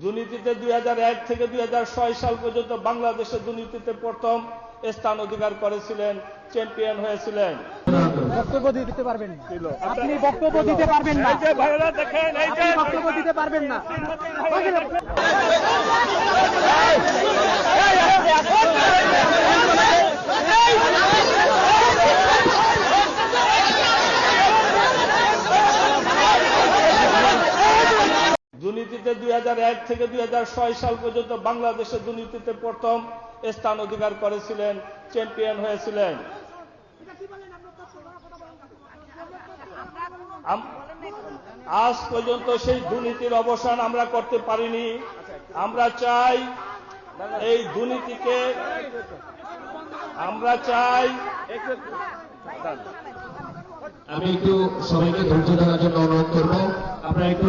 দুর্নীতিতে 2001 থেকে 2006 সাল পর্যন্ত বাংলাদেশে দুর্নীতিতে প্রথম স্থান অধিকার করেছিলেন, চ্যাম্পিয়ন হয়েছিলেন। বক্তব্য দিতে পারবেন না, আপনি বক্তব্য দিতে পারবেন না, ভাইরা দেখেন, আপনি বক্তব্য দিতে পারবেন না। দুর্নীতিতে 2001 থেকে 2006 সাল পর্যন্ত বাংলাদেশে দুর্নীতিতে প্রথম স্থান অধিকার করেছিলেন, চ্যাম্পিয়ন হয়েছিলেন। আজ পর্যন্ত সেই দুর্নীতির অবসান আমরা করতে পারিনি। আমরা চাই এই দুর্নীতিকে, আমরা চাই। আমি একটু সবাইকে ধৈর্য ধরার জন্য অনুরোধ করবো, আপনারা একটু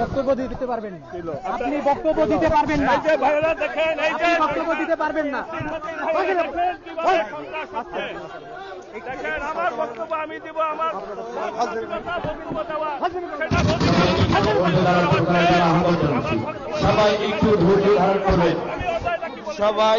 বক্তব্য দিতে পারবেন না, আপনি বক্তব্য দিতে পারবেন না, ভাইরা দেখেন, আপনি বক্তব্য দিতে পারবেন না। দেখেন, আমার বক্তব্য আমি দিব, আমার সবাই একটু ধৈর্য ধারণ করবেন। সবাই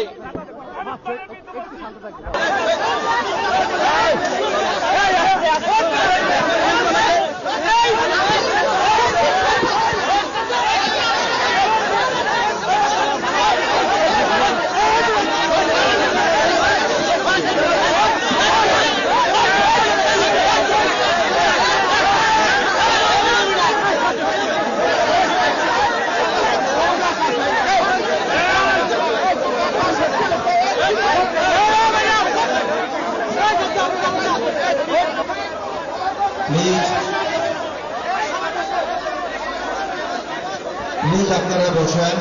প্লিজ আপনারা বসেন,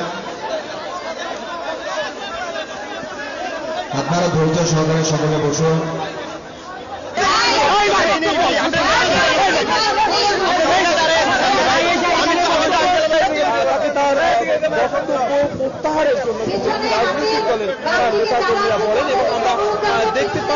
আপনারা ধৈর্য সহকারে সকলে বসুন। প্রত্যাহারের জন্য রাজনৈতিক দলের নেতা কর্মীরা বলেন এবং আমরা দেখতে